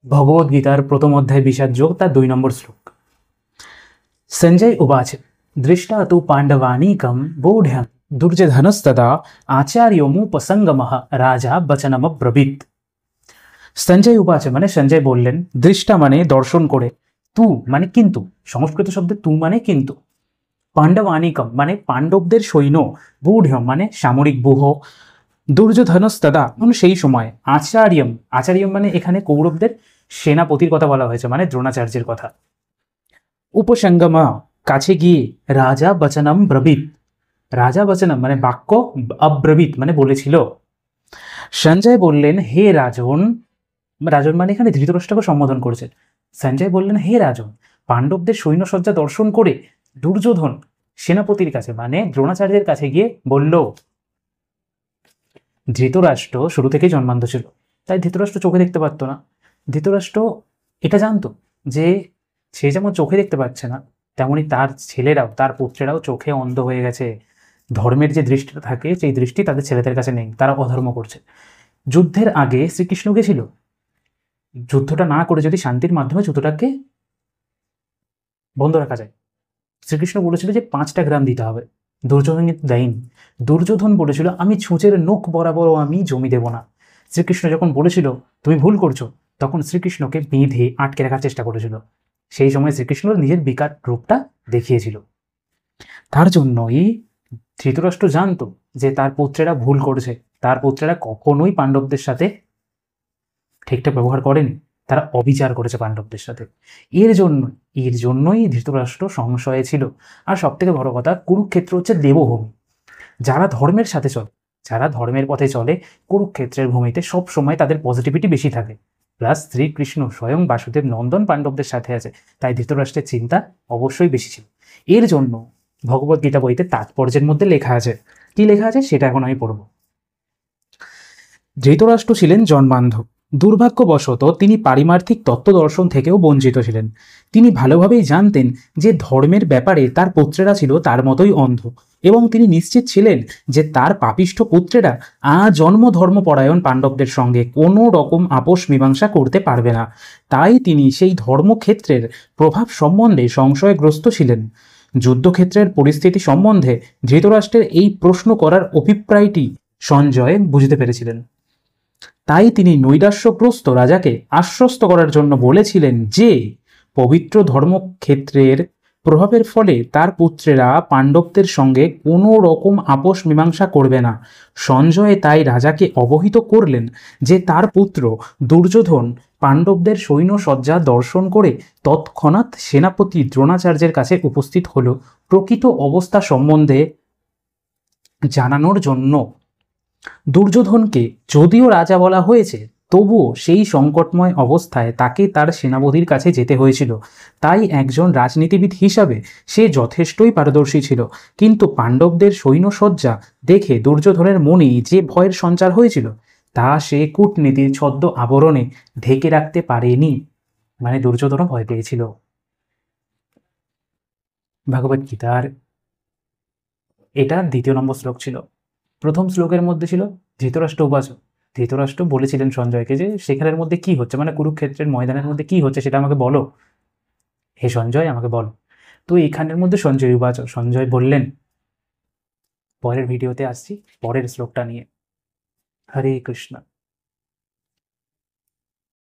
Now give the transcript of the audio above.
भगवद्गीतार प्रथम अध्याय विषाद योग तार 2 नम्बर श्लोक। संजय उवाच दृष्टा तु पाण्डवानीकं वोढ्यं दुर्योधनस्तदा आचार्योमुपसंगमः राजा वचनमब्रवीत्। संजय उवाच माने संजय बोललेन, दृष्टा माने दर्शन करे, तु माने किन्तु, संस्कृत शब्द तु माने किन्तु, पाण्डवानीकम माने पांडवदेर सैन्य, वोढ्यं माने सामरिक व्यूह, दुर्योधनस्तदा माने सेई समय, आचार्यम आचार्यम माने एखाने कौरवदेर सेनापतिर कथा बला हयेछे माने द्रोणाचार्येर कथा। उपसंगम काछे गिये राजा वचनम ब्रवीत, राजा वचनम माने वाक्य, अब्रवीत माने बोलेछिलो। संजय बोललेन हे राजन, राजन माने एखाने धृतराष्ट्रके सम्बोधन करेछेन। संजय बोललेन हे राजन, पांडवदेर सैन्यसज्जा दर्शन करे दुर्योधन सेनापतिर काछे माने द्रोणाचार्येर काछे गिये बोलल, धृतराष्ट्र शुरू থেকেই জন্মান্ধ ছিল, তাই ধৃতরাষ্ট্র চোখে দেখতে পারতো না। ধৃতরাষ্ট্র এটা জানতো যে সে যেমন চোখে দেখতে পাচ্ছে না, তেমনি তার ছেলেরাও, তার পুত্রেরাও চোখে অন্ধ হয়ে গেছে। ধর্মের যে দৃষ্টিটা থাকে সেই দৃষ্টি তাদের ছেলেদের কাছে নেই, তারা অধর্ম করছে। যুদ্ধের আগে শ্রীকৃষ্ণ গেছিল, যুদ্ধটা না করে যদি শান্তির মাধ্যমে যুদ্ধটাকে বন্ধ রাখা যায়। শ্রীকৃষ্ণ বলেছিল যে 5টা গ্রাম দিতে হবে, দুর্যোধন কিন্তু দেয়নি। দুর্যোধন বলেছিল আমি ছুঁচের নখ বরাবরও আমি জমি দেব না। শ্রীকৃষ্ণ যখন বলেছিল তুমি ভুল করছো, তখন শ্রীকৃষ্ণকে বেঁধে আটকে রাখার চেষ্টা করেছিল। সেই সময় শ্রীকৃষ্ণ নিজের বিকার রূপটা দেখিয়েছিল। তার জন্যই ধৃতরাষ্ট্র জানতো যে তার পুত্রেরা ভুল করেছে, তার পুত্রেরা কখনোই পাণ্ডবদের সাথে ঠিকঠাক ব্যবহার করেনি, তারা অবিচার করেছে পাণ্ডবদের সাথে। এর জন্যই ধৃতরাষ্ট্র সংশয়ে ছিল। আর সব থেকে বড় কথা, কুরুক্ষেত্র হচ্ছে দেবভূমি। যারা ধর্মের সাথে চলে, যারা ধর্মের পথে চলে, কুরুক্ষেত্রের ভূমিতে সব সময় তাদের পজিটিভিটি বেশি থাকে। প্লাস শ্রীকৃষ্ণ স্বয়ং বাসুদেব নন্দন পাণ্ডবদের সাথে আছে, তাই ধৃতরাষ্ট্রের চিন্তা অবশ্যই বেশি ছিল। এর জন্য ভগবদ্গীতা বইতে তাৎপর্যের মধ্যে লেখা আছে, কি লেখা আছে সেটা এখন আমি পড়ব। ধৃতরাষ্ট্র ছিলেন জন্মান্ধ। দুর্ভাগ্যবশত তিনি পারিমার্থিক তত্ত্ব দর্শন থেকেও বঞ্চিত ছিলেন। তিনি ভালোভাবেই জানতেন যে ধর্মের ব্যাপারে তার পুত্রেরা ছিল তার মতোই অন্ধ, এবং তিনি নিশ্চিত ছিলেন যে তার পাপিষ্ঠ পুত্রেরা আজন্ম ধর্মপরায়ণ পাণ্ডবদের সঙ্গে কোনো রকম আপোষ মীমাংসা করতে পারবে না। তাই তিনি সেই ধর্মক্ষেত্রের প্রভাব সম্বন্ধে সংশয়গ্রস্ত ছিলেন। যুদ্ধক্ষেত্রের পরিস্থিতি সম্বন্ধে ধৃতরাষ্ট্রের এই প্রশ্ন করার অভিপ্রায়টি সঞ্জয় বুঝতে পেরেছিলেন। তাই তিনি নৈরাশ্যগ্রস্ত রাজাকে আশ্বস্ত করার জন্য বলেছিলেন যে পবিত্র ধর্মক্ষেত্রের প্রভাবের ফলে তার পুত্রেরা পাণ্ডবদের সঙ্গে কোনো রকম আপোষ মীমাংসা করবে না। সঞ্জয় তাই রাজাকে অবহিত করলেন যে তার পুত্র দুর্যোধন পাণ্ডবদের সৈন্যসজ্জা দর্শন করে তৎক্ষণাৎ সেনাপতি দ্রোণাচার্যের কাছে উপস্থিত হল প্রকৃত অবস্থা সম্বন্ধে জানানোর জন্য। দুর্যোধনকে যদিও রাজা বলা হয়েছে, তবুও সেই সংকটময় অবস্থায় তাকে তার সেনাপতির কাছে যেতে হয়েছিল। তাই একজন রাজনীতিবিদ হিসাবে সে যথেষ্টই পারদর্শী ছিল, কিন্তু পাণ্ডবদের সৈন্যসজ্জা দেখে দুর্যোধনের মনে যে ভয়ের সঞ্চার হয়েছিল তা সে কূটনীতির ছদ্ম আবরণে ঢেকে রাখতে পারেনি। মানে দুর্যোধনও ভয় পেয়েছিল। ভগবদ্গীতার এটা 2 নম্বর শ্লোক ছিল। প্রথম শ্লোকের মধ্যে ছিল ধৃতরাষ্ট্র উবাচ, ধৃতরাষ্ট্র বলেছিলেন সঞ্জয়কে যে সেখানের মধ্যে কি হচ্ছে, মানে কুরুক্ষেত্রের ময়দানের মধ্যে কি হচ্ছে সেটা আমাকে বলো, হে সঞ্জয় আমাকে বলো। তো এখানের মধ্যে সঞ্জয় উবাচ, সঞ্জয় বললেন। পরের ভিডিওতে আসছি পরের শ্লোকটা নিয়ে। হরে কৃষ্ণ।